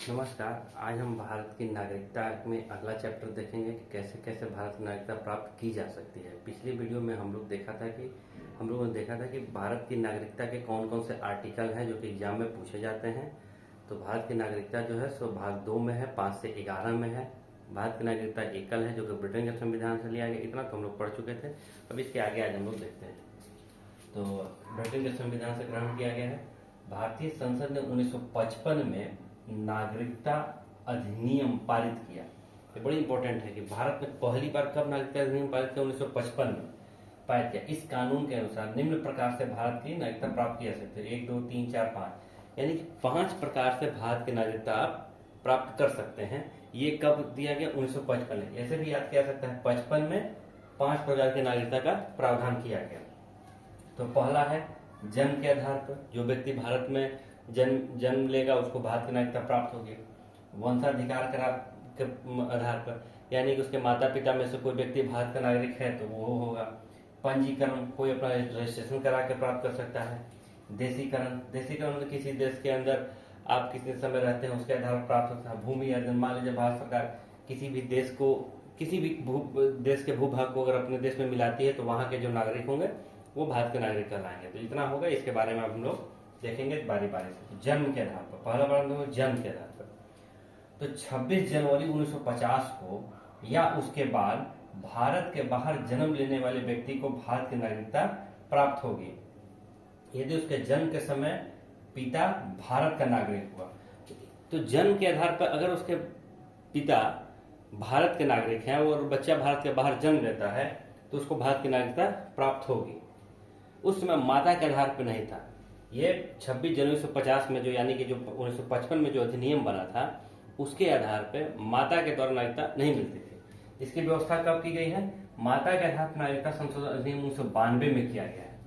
नमस्कार। आज हम भारत की नागरिकता में अगला चैप्टर देखेंगे कि कैसे कैसे भारत की नागरिकता प्राप्त की जा सकती है। पिछली वीडियो में हम लोगों ने देखा था कि भारत की नागरिकता के कौन कौन से आर्टिकल हैं जो कि एग्जाम में पूछे जाते हैं। तो भारत की नागरिकता जो है सो भाग 2 में है, 5 से 11 में है। भारत की नागरिकता एकल है जो कि ब्रिटेन के संविधान से लिया गया। इतना तो हम लोग पढ़ चुके थे। अब इसके आगे आज हम लोग देखते हैं। तो ब्रिटेन के संविधान से ग्रहण किया गया है। भारतीय संसद ने 1955 में नागरिकता अधिनियम पारित किया। ये बड़ी इंपॉर्टेंट है कि भारत में पहली बार कब नागरिकता अधिनियम पारित किया? 1955 में पारित किया। इस कानून के अनुसार निम्न प्रकार से भारत की नागरिकता प्राप्त की जा सकती है। 1, 2, 3, 4, 5 यानी कि 5 प्रकार से भारत की नागरिकता आप प्राप्त कर सकते हैं। ये कब दिया गया? 1955 में। ऐसे भी याद किया सकता है 55 में 5 प्रकार की नागरिकता का प्रावधान किया गया। तो पहला है जन्म के आधार पर, जो व्यक्ति भारत में जन्म लेगा उसको भारत की नागरिकता प्राप्त होगी। वंशाधिकार के आधार पर, यानी कि उसके माता पिता में से कोई व्यक्ति भारत का नागरिक है तो वो होगा। पंजीकरण, कोई अपना रजिस्ट्रेशन करा के प्राप्त कर सकता है। देशीकरण किसी देश के अंदर आप कितने समय रहते हैं उसके आधार पर प्राप्त होता है। भूमि अर्जन, मान लीजिए भारत सरकार किसी भी देश के भूभाग को अगर अपने देश में मिलाती है तो वहां के जो नागरिक होंगे वो भारत के नागरिक कहलाएंगे। तो इतना होगा। इसके बारे में हम लोग देखेंगे बारी बारी से। जन्म के आधार पर, पहला बार जन्म के आधार पर, तो 26 जनवरी 1950 को या उसके बाद भारत के बाहर जन्म लेने वाले व्यक्ति को भारत की नागरिकता प्राप्त होगी यदि उसके जन्म के समय पिता भारत का नागरिक हुआ। तो जन्म के आधार पर अगर उसके पिता भारत के नागरिक हैं और बच्चा भारत के बाहर जन्म लेता है तो उसको भारत की नागरिकता प्राप्त होगी। उस समय माता के आधार पर नहीं था। ये 26 जनवरी 1950 में जो, यानी कि जो 1955 में जो अधिनियम बना था उसके आधार पर माता के द्वारा नागरिकता नहीं मिलती थी। इसकी व्यवस्था कब की गई है? माता के आधार पर नागरिकता संशोधन अधिनियम 1992 में किया गया है।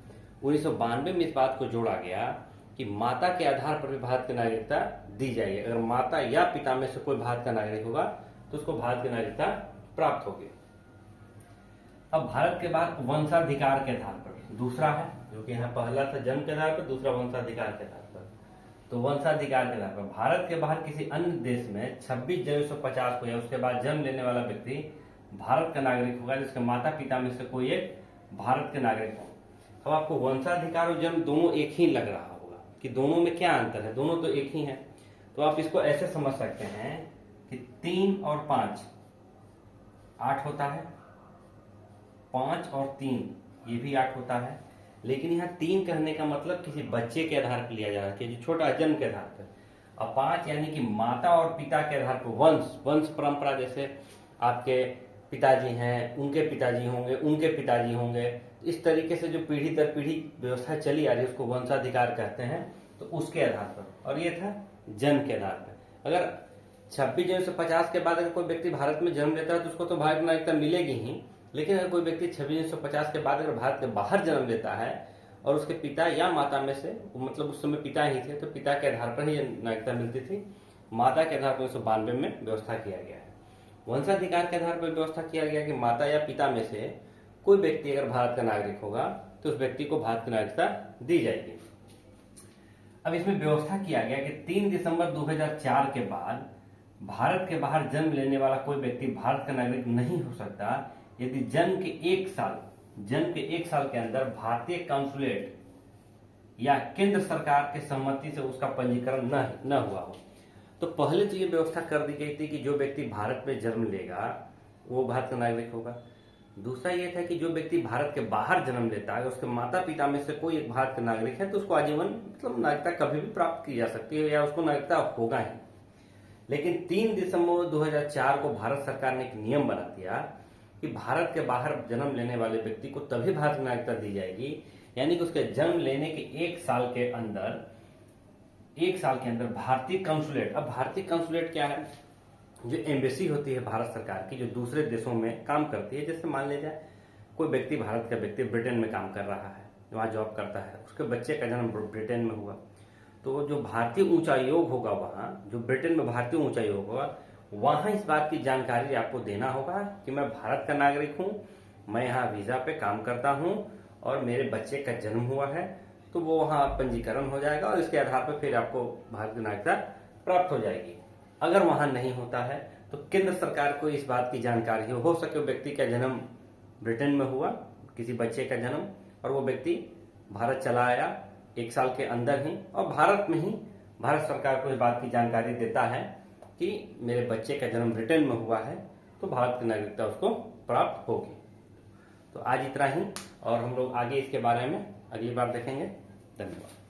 1992 में इस बात को जोड़ा गया कि माता के आधार पर भी भारत की नागरिकता दी जाएगी। अगर माता या पिता में से कोई भारत का नागरिक होगा तो उसको भारत की नागरिकता प्राप्त होगी। अब भारत के बाद वंशाधिकार के आधार पर दूसरा है, जो कि यहाँ पहला था जन्म के आधार पर, दूसरा वंशाधिकार के आधार पर। तो वंशाधिकार के आधार पर भारत के बाहर किसी अन्य देश में 26 जनवरी 1950 को या उसके बाद जन्म लेने वाला व्यक्ति भारत का नागरिक होगा जिसके माता पिता में से कोई एक भारत के नागरिक हो। अब आपको वंशाधिकार और जन्म दोनों एक ही लग रहा होगा कि दोनों में क्या अंतर है, दोनों तो एक ही है। तो आप इसको ऐसे समझ सकते हैं कि 3 और 5 8 होता है, 5 और 3 ये भी 8 होता है। लेकिन यहाँ 3 कहने का मतलब किसी बच्चे के आधार पर लिया जा रहा है, जो छोटा जन्म के आधार पर। और 5 यानी कि माता और पिता के आधार पर वंश परंपरा, जैसे आपके पिताजी हैं, उनके पिताजी होंगे, उनके पिताजी होंगे, इस तरीके से जो पीढ़ी दर पीढ़ी व्यवस्था चली आ रही है उसको वंशाधिकार कहते हैं। तो उसके आधार पर, और ये था जन्म के आधार पर। अगर 26 जनवरी 1950 के बाद अगर कोई व्यक्ति भारत में जन्म लेता है तो उसको तो भारत की नागरिकता मिलेगी ही। लेकिन अगर कोई व्यक्ति 26 जनवरी 1950 के बाद अगर भारत के बाहर जन्म लेता है और उसके पिता या माता में से, मतलब उस समय पिता ही थे, तो पिता के आधार पर ही नागरिकता मिलती थी। माता के आधार पर 1992 में व्यवस्था किया गया है। वंशाधिकार के आधार पर व्यवस्था किया गया कि माता या पिता में से कोई व्यक्ति अगर भारत का नागरिक होगा तो उस व्यक्ति को भारत की नागरिकता दी जाएगी। अब इसमें व्यवस्था किया गया कि 3 दिसंबर 2004 के बाद भारत के बाहर जन्म लेने वाला कोई व्यक्ति भारत का नागरिक नहीं हो सकता यदि जन्म के 1 साल के अंदर भारतीय काउंसुलेट या केंद्र सरकार के सहमति से उसका पंजीकरण न हुआ हो। तो पहले तो ये व्यवस्था कर दी गई थी कि जो व्यक्ति भारत में जन्म लेगा वो भारत का नागरिक होगा। दूसरा ये था कि जो व्यक्ति भारत के बाहर जन्म लेता है उसके माता पिता में से कोई एक भारत का नागरिक है तो उसको आजीवन मतलब नागरिकता कभी भी प्राप्त की जा सकती है या उसको नागरिकता होगा ही। लेकिन 3 दिसंबर 2004 को भारत सरकार ने एक नियम बना दिया कि भारत के बाहर जन्म लेने वाले व्यक्ति को तभी भारत की नागरिकता दी जाएगी, यानी कि उसके जन्म लेने के 1 साल के अंदर भारतीय काउंसुलेट। अब भारतीय काउंसुलेट क्या है? जो एम्बेसी होती है भारत सरकार की, जो दूसरे देशों में काम करती है। जैसे मान लीजिए कोई व्यक्ति, भारत का व्यक्ति ब्रिटेन में काम कर रहा है, वहां जॉब करता है, उसके बच्चे का जन्म ब्रिटेन में हुआ, तो जो भारतीय उच्चायोग होगा वहां, जो ब्रिटेन में भारतीय उच्चायोग होगा, वहां इस बात की जानकारी आपको देना होगा कि मैं भारत का नागरिक हूं, मैं यहाँ वीजा पे काम करता हूं और मेरे बच्चे का जन्म हुआ है। तो वो वहां पंजीकरण हो जाएगा और इसके आधार पर फिर आपको भारत की नागरिकता प्राप्त हो जाएगी। अगर वहां नहीं होता है तो केंद्र सरकार को इस बात की जानकारी हो सके व्यक्ति का जन्म ब्रिटेन में हुआ, किसी बच्चे का जन्म, और वो व्यक्ति भारत चला आया 1 साल के अंदर ही, और भारत में ही भारत सरकार को इस बात की जानकारी देता है कि मेरे बच्चे का जन्म ब्रिटेन में हुआ है, तो भारत की नागरिकता उसको प्राप्त होगी। तो आज इतना ही, और हम लोग आगे इसके बारे में अगली बार देखेंगे। धन्यवाद।